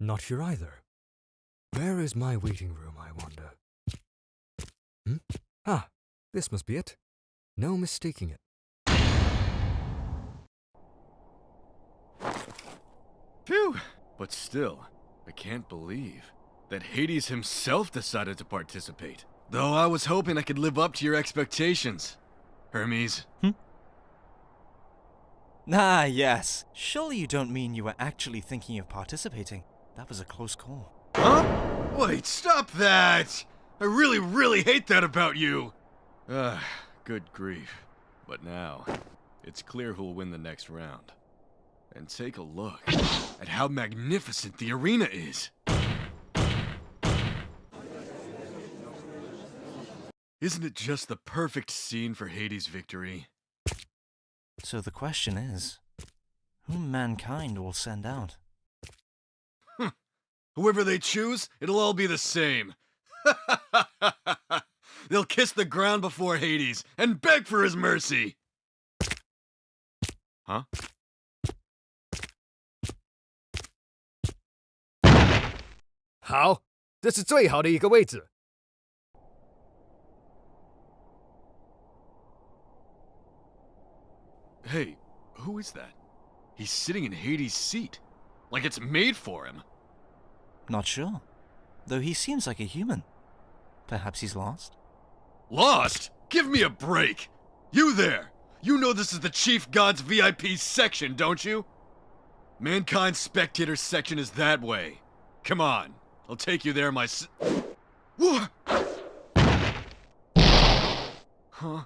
Not here either. Where is my waiting room, I wonder? Ah, this must be it. No mistaking it. Phew! But still, I can't believe that Hades himself decided to participate. Though I was hoping I could live up to your expectations. Hermes. Ah, yes. Surely you don't mean you were actually thinking of participating. That was a close call. Huh? Wait, stop that! I really hate that about you! Good grief. But now, it's clear who'll win the next round. And take a look at how magnificent the arena is. Isn't it just the perfect scene for Hades' victory? So the question is, who mankind will send out? Whoever they choose, it'll all be the same. They'll kiss the ground before Hades and beg for his mercy. Huh? 好，这是最好的一个位置。Hey, who is that? He's sitting in Hades' seat. Like it's made for him. Not sure. Though he seems like a human. Perhaps he's lost? Lost? Give me a break! You there! You know this is the Chief God's VIP section, don't you? Mankind's spectator section is that way. Come on, I'll take you there What? Huh?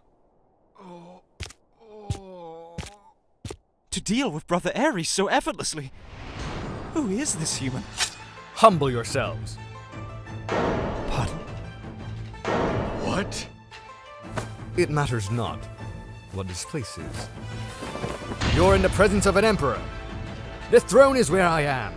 To deal with Brother Ares so effortlessly. Who is this human? Humble yourselves. Pardon? What? It matters not what this place is. You're in the presence of an emperor. The throne is where I am.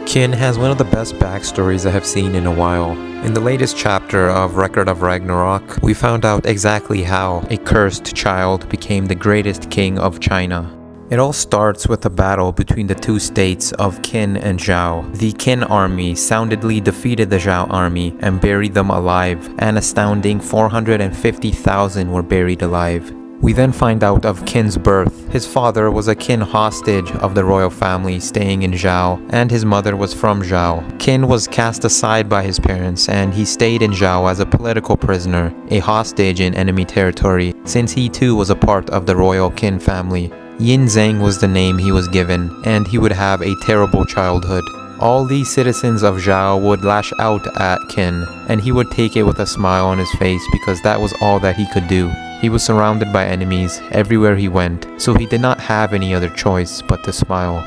Qin has one of the best backstories I have seen in a while. In the latest chapter of Record of Ragnarok, we found out exactly how a cursed child became the greatest king of China. It all starts with a battle between the two states of Qin and Zhao. The Qin army soundedly defeated the Zhao army and buried them alive. An astounding 450,000 were buried alive. We then find out of Qin's birth. His father was a Qin hostage of the royal family staying in Zhao, and his mother was from Zhao. Qin was cast aside by his parents, and he stayed in Zhao as a political prisoner, a hostage in enemy territory, since he too was a part of the royal Qin family. Yin Zhang was the name he was given, and he would have a terrible childhood. All these citizens of Zhao would lash out at Qin, and he would take it with a smile on his face because that was all that he could do. He was surrounded by enemies everywhere he went, so he did not have any other choice but to smile.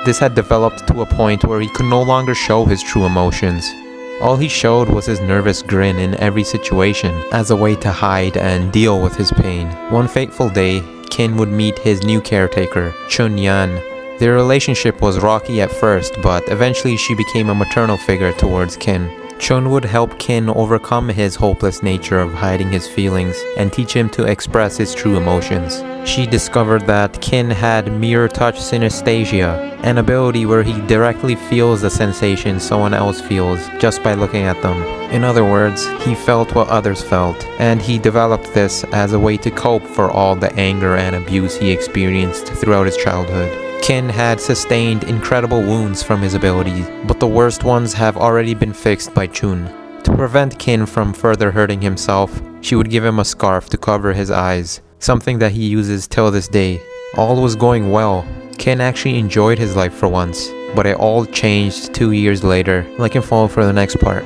This had developed to a point where he could no longer show his true emotions. All he showed was his nervous grin in every situation, as a way to hide and deal with his pain. One fateful day, Qin would meet his new caretaker, Chun Yan. Their relationship was rocky at first, but eventually she became a maternal figure towards Qin. Chun would help Qin overcome his hopeless nature of hiding his feelings and teach him to express his true emotions. She discovered that Qin had mirror touch synesthesia, an ability where he directly feels the sensation someone else feels just by looking at them. In other words, he felt what others felt, and he developed this as a way to cope for all the anger and abuse he experienced throughout his childhood. Qin had sustained incredible wounds from his abilities, but the worst ones have already been fixed by Chun. To prevent Qin from further hurting himself, she would give him a scarf to cover his eyes, something that he uses till this day. All was going well. Qin actually enjoyed his life for once, but it all changed 2 years later. Like and follow for the next part.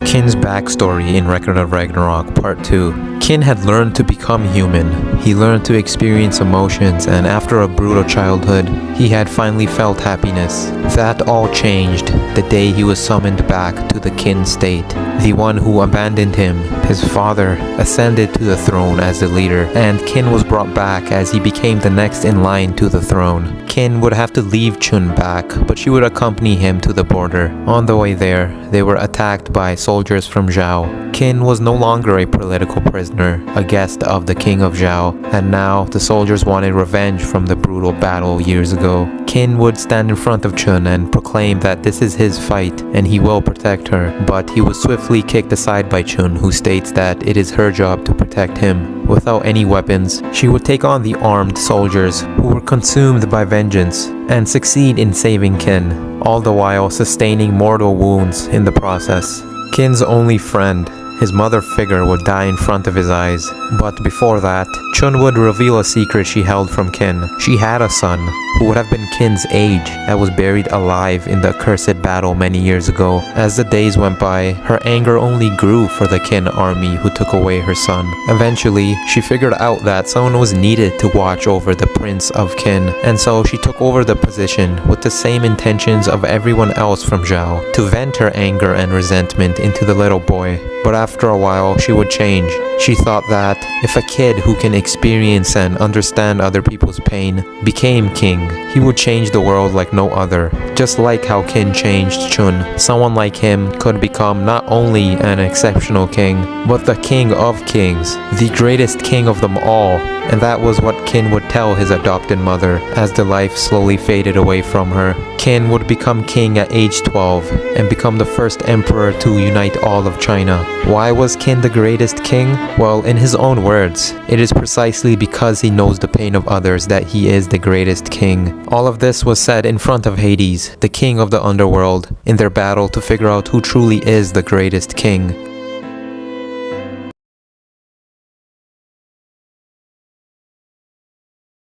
Qin's backstory in Record of Ragnarok Part 2. Qin had learned to become human. He learned to experience emotions, and after a brutal childhood, he had finally felt happiness. That all changed the day he was summoned back to the Qin state. The one who abandoned him, his father, ascended to the throne as the leader, and Qin was brought back as he became the next in line to the throne. Qin would have to leave Chun back, but she would accompany him to the border. On the way there, they were attacked by soldiers soldiers from Zhao. Qin was no longer a political prisoner, a guest of the king of Zhao, and now the soldiers wanted revenge from the brutal battle years ago. Qin would stand in front of Chun and proclaim that this is his fight and he will protect her, but he was swiftly kicked aside by Chun, who states that it is her job to protect him. Without any weapons, she would take on the armed soldiers who were consumed by vengeance and succeed in saving Qin, all the while sustaining mortal wounds in the process. Qin's only friend, his mother figure, would die in front of his eyes, but before that, Chun would reveal a secret she held from Qin. She had a son, who would have been Qin's age, that was buried alive in the accursed battle many years ago. As the days went by, her anger only grew for the Qin army who took away her son. Eventually, she figured out that someone was needed to watch over the Prince of Qin, and so she took over the position with the same intentions of everyone else from Zhao, to vent her anger and resentment into the little boy. But after a while, she would change. She thought that if a kid who can experience and understand other people's pain became king, he would change the world like no other. Just like how Qin changed Chun, someone like him could become not only an exceptional king, but the king of kings, the greatest king of them all. And that was what Qin would tell his adopted mother as the life slowly faded away from her. Qin would become king at age 12 and become the first emperor to unite all of China. Why was Qin the greatest king? Well, in his own words, it is precisely because he knows the pain of others that he is the greatest king. All of this was said in front of Hades, the king of the underworld, in their battle to figure out who truly is the greatest king.